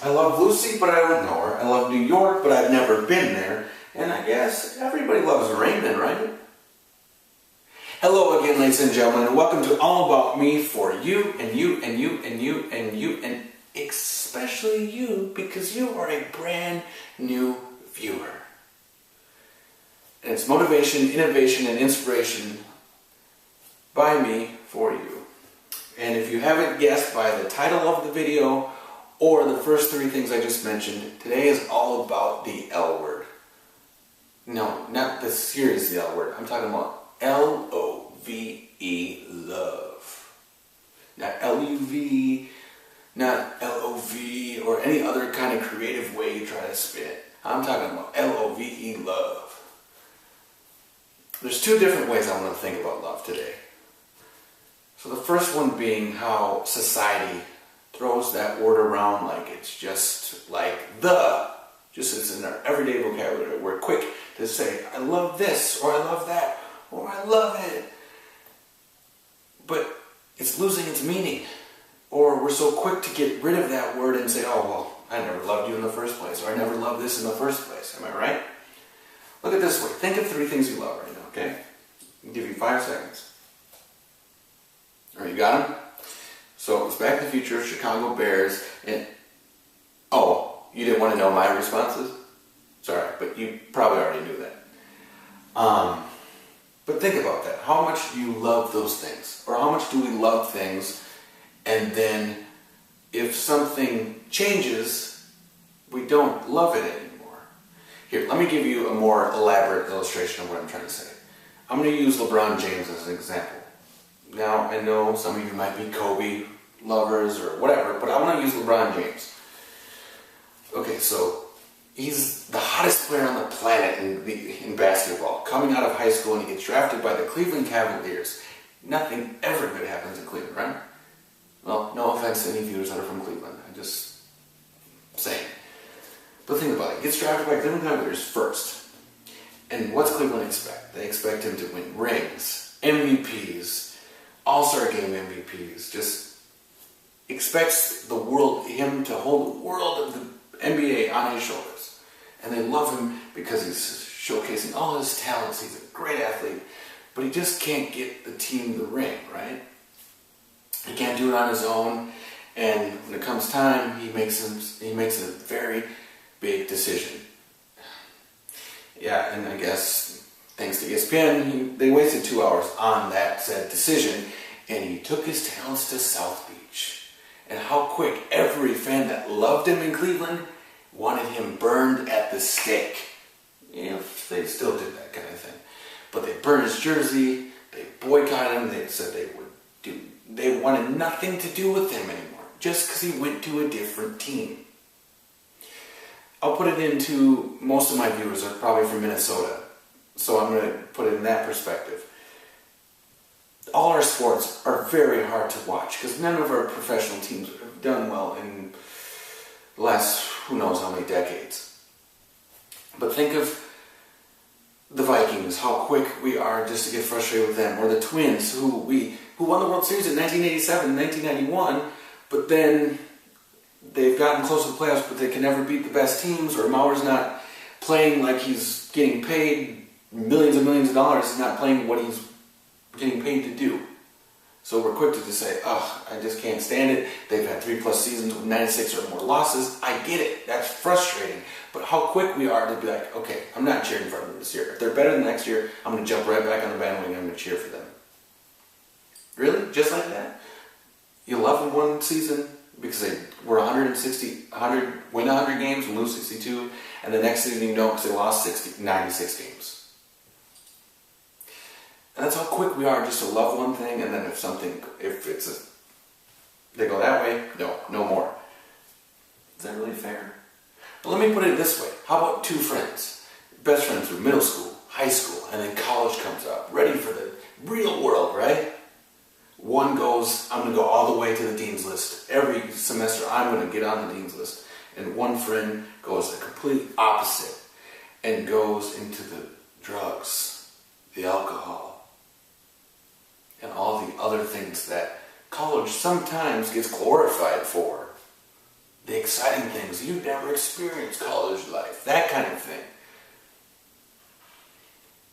I love Lucy, but I don't know her. I love New York, but I've never been there. And I guess everybody loves Raymond, right? Hello again, ladies and gentlemen, and welcome to All About Me for you and you and you and you and you and especially you, because you are a brand new viewer. And it's motivation, innovation, and inspiration by me for you. And if you haven't guessed by the title of the video or the first three things I just mentioned, today is all about the L word. No, not the serious L word. I'm talking about L-O-V-E, love. Not L-U-V, not L-O-V, or any other kind of creative way you try to spin it. I'm talking about L-O-V-E, love. There's two different ways I want to think about love today. So the first one being how society throws that word around like it's just like just it's in our everyday vocabulary. We're quick to say, I love this, or I love that, or I love it. But it's losing its meaning. Or we're so quick to get rid of that word and say, oh, well, I never loved you in the first place, or I never loved this in the first place. Am I right? Look at it this way. Think of three things you love right now, okay? I'll give you 5 seconds. All right, you got them? So it's Back to the Future, Chicago Bears, and you didn't want to know my responses? Sorry, but you probably already knew that. But think about that. How much do you love those things? Or how much do we love things, and then if something changes, we don't love it anymore? Here, let me give you a more elaborate illustration of what I'm trying to say. I'm going to use LeBron James as an example. Now, I know some of you might be Kobe lovers or whatever, but I want to use LeBron James. Okay, so he's the hottest player on the planet in basketball. Coming out of high school, and he gets drafted by the Cleveland Cavaliers. Nothing ever good happens in Cleveland, right? Well, no offense to any viewers that are from Cleveland. I'm just saying. But think about it. He gets drafted by Cleveland Cavaliers first. And what's Cleveland expect? They expect him to win rings, MVPs, All-Star Game MVPs. Just expects him to hold the world of the NBA on his shoulders. And they love him because he's showcasing all his talents. He's a great athlete, but he just can't get the team the ring, right? He can't do it on his own, and when it comes time, he makes a very big decision. Yeah, and I guess thanks to ESPN, they wasted 2 hours on that said decision, and he took his talents to South Beach. And how quick every fan that loved him in Cleveland wanted him burned at the stake. If they still did that kind of thing. But they burned his jersey, they boycotted him, they said they wanted nothing to do with him anymore, just because he went to a different team. I'll put it into, most of my viewers are probably from Minnesota, so I'm going to put it in that perspective. All our sports are very hard to watch because none of our professional teams have done well in the last who knows how many decades. But think of the Vikings, how quick we are just to get frustrated with them, or the Twins, who won the World Series in 1987, 1991, but then they've gotten close to the playoffs, but they can never beat the best teams, or Mauer's not playing like he's getting paid millions and millions of dollars. He's not playing what he's getting paid to do. So we're quick to just say, I just can't stand it. They've had 3+ seasons with 96 or more losses. I get it. That's frustrating. But how quick we are to be like, okay, I'm not cheering for them this year. If they're better than next year, I'm going to jump right back on the bandwagon and I'm going to cheer for them. Really? Just like that? You love them one season because they were win 100 games and lose 62, and the next season you don't because they lost 96 games. And that's how quick we are just to love one thing, and then they go that way, no more. Is that really fair? But let me put it this way. How about two friends? Best friends through middle school, high school, and then college comes up, ready for the real world, right? One goes, I'm going to go all the way to the dean's list. Every semester I'm going to get on the dean's list. And one friend goes the complete opposite and goes into the drugs, the alcohol, and all the other things that college sometimes gets glorified for. the exciting things. You've never experienced college life, that kind of thing.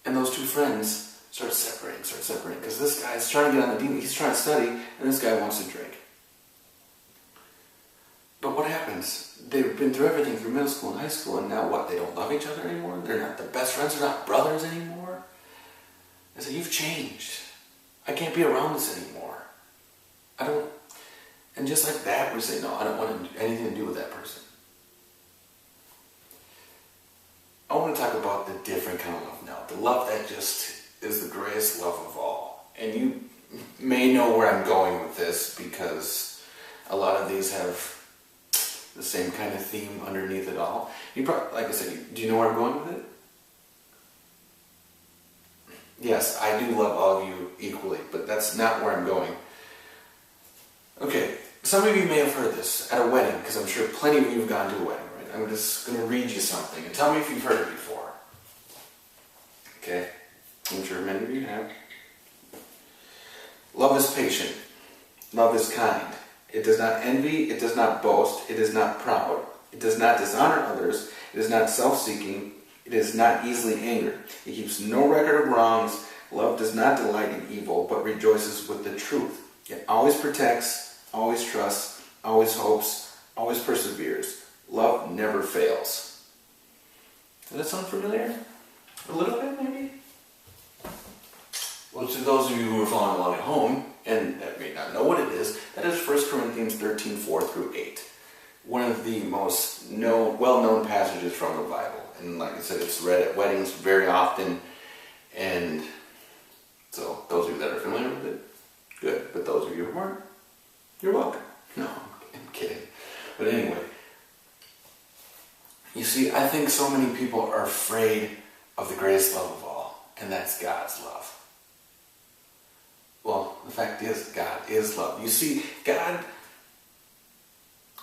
And those two friends start separating, because this guy's trying to get on the dean, he's trying to study, and this guy wants to drink. But what happens? They've been through everything through middle school and high school, and now what? They don't love each other anymore? They're not the best friends, they're not brothers anymore? I said, you've changed. I can't be around this anymore. And just like that, we say, no, I don't want anything to do with that person. I want to talk about the different kind of love now. The love that just is the greatest love of all. And you may know where I'm going with this, because a lot of these have the same kind of theme underneath it all. You probably, like I said, do you know where I'm going with it? Yes, I do love all of you equally, but that's not where I'm going. Okay, some of you may have heard this at a wedding, because I'm sure plenty of you have gone to a wedding, right? I'm just going to read you something, and tell me if you've heard it before. Okay, I'm sure many of you have. Love is patient. Love is kind. It does not envy. It does not boast. It is not proud. It does not dishonor others. It is not self-seeking. It is not easily angered. It keeps no record of wrongs. Love does not delight in evil, but rejoices with the truth. It always protects, always trusts, always hopes, always perseveres. Love never fails. Does that sound familiar? A little bit, maybe? Well, to those of you who are following along at home, and that may not know what it is, that is 1 Corinthians 13, 4 through 8. One of the most well-known passages from the Bible. And like I said, it's read at weddings very often. And so those of you that are familiar with it, good. But those of you who aren't, you're welcome. No, I'm kidding. But anyway, you see, I think so many people are afraid of the greatest love of all, and that's God's love. Well, the fact is, God is love. You see,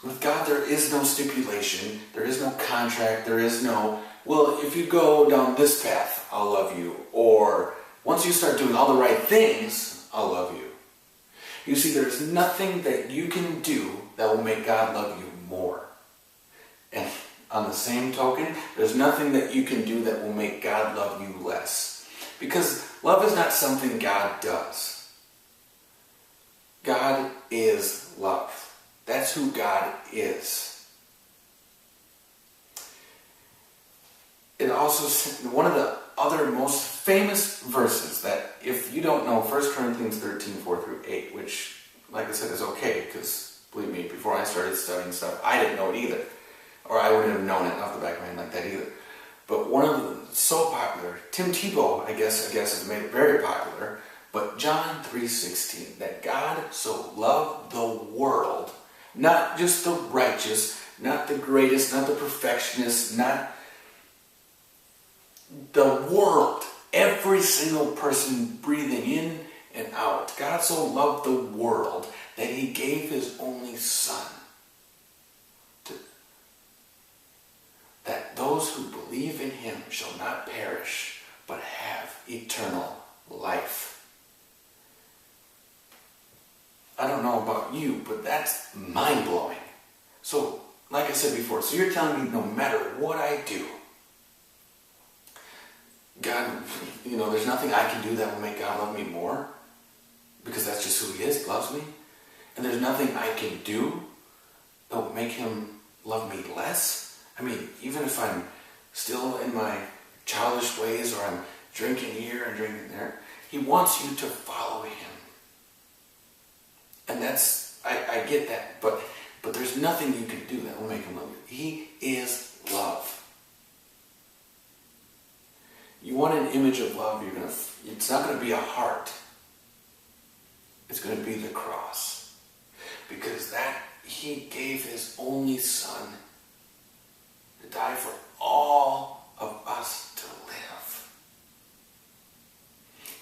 with God there is no stipulation, there is no contract, there is no, well, if you go down this path, I'll love you. Or, once you start doing all the right things, I'll love you. You see, there's nothing that you can do that will make God love you more. And on the same token, there's nothing that you can do that will make God love you less. Because love is not something God does. God is love. That's who God is. It also, one of the other most famous verses that, if you don't know, 1 Corinthians 13, 4 through 8, which, like I said, is okay, because, believe me, before I started studying stuff, I didn't know it either. Or I wouldn't have known it off the back of my head like that either. But one of them, so popular, Tim Tebow, I guess has made it very popular, but John 3:16, that God so loved the world, not just the righteous, not the greatest, not the perfectionist, not the world, every single person breathing in and out. God so loved the world that he gave his only Son, that those who believe in him shall not perish, but have eternal life. I don't know about you, but that's mind-blowing. So, like I said before, so you're telling me no matter what I do, God, there's nothing I can do that will make God love me more? Because that's just who he is, he loves me. And there's nothing I can do that will make him love me less? I mean, even if I'm still in my childish ways, or I'm drinking here and drinking there, he wants you to follow him. And that's, I get that, but there's nothing you can do that will make him love you. He is love. You want an image of love, it's not going to be a heart. It's going to be the cross. Because he gave his only Son to die for all of us to live.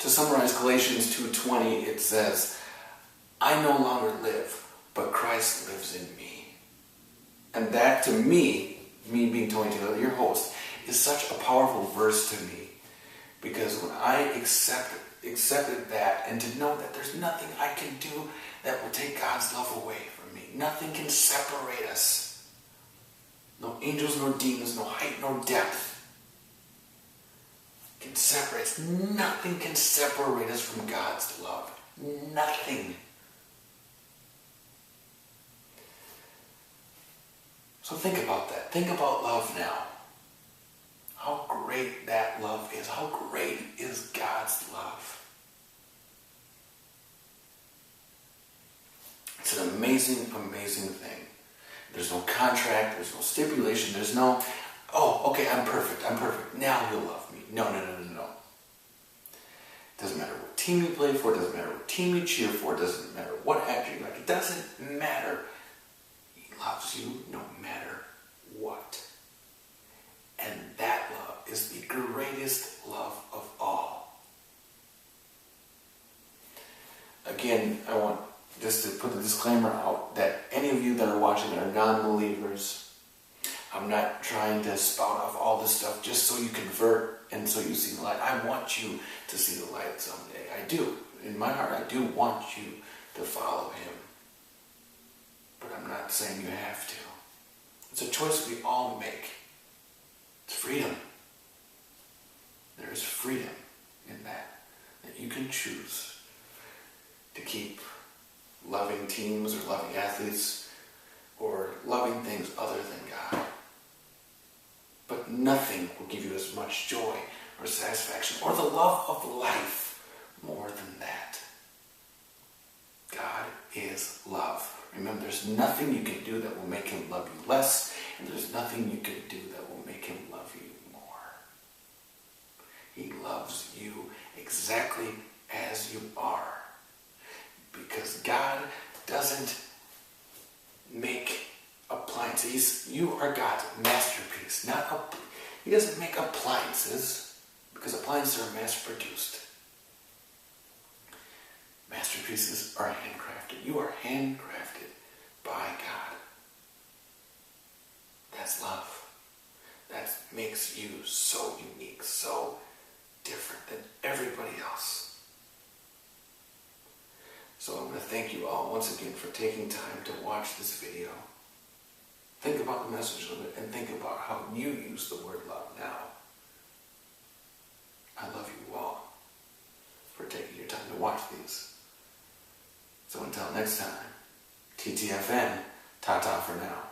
To summarize Galatians 2:20, it says, I no longer live, but Christ lives in me. And that, to me being Tony Taylor, your host, is such a powerful verse to me. Because when I accepted that, and to know that there's nothing I can do that will take God's love away from me. Nothing can separate us. angels nor demons, no height nor depth can separate us. Nothing can separate us from God's love. Nothing. So think about that. Think about love now. How great that love is. How great is God's love. It's an amazing, amazing thing. There's no contract, there's no stipulation, there's no, oh, okay, I'm perfect, now he'll love me. No. Doesn't matter what team you play for, doesn't matter what team you cheer for, doesn't matter what actor you like, it doesn't matter. He loves you no matter what. And that love is the greatest love of all. Again, I want just to put a disclaimer out that any of you that are watching that are non-believers, I'm not trying to spout off all this stuff just so you convert and so you see the light. I want you to see the light someday. I do. In my heart, I do want you to follow him. But I'm not saying you have to. It's a choice we all make. It's freedom. There is freedom in that you can choose to keep loving teams or loving athletes or loving things other than God. But nothing will give you as much joy or satisfaction or the love of life more than that. God is love. Remember, there's nothing you can do that will make him love you less, and there's nothing you can do that will make him love you more. He loves you exactly as you are. Because God doesn't make appliances. You are God's masterpiece. He doesn't make appliances, because appliances are mass-produced. Masterpieces are handcrafted. You are handcrafted by God. That's love. That makes you so unique, so different than everybody else. So I'm going to thank you all once again for taking time to watch this video. Think about the message of it and think about how you use the word love now. I love you all for taking your time to watch these. So until next time, TTFN, ta-ta for now.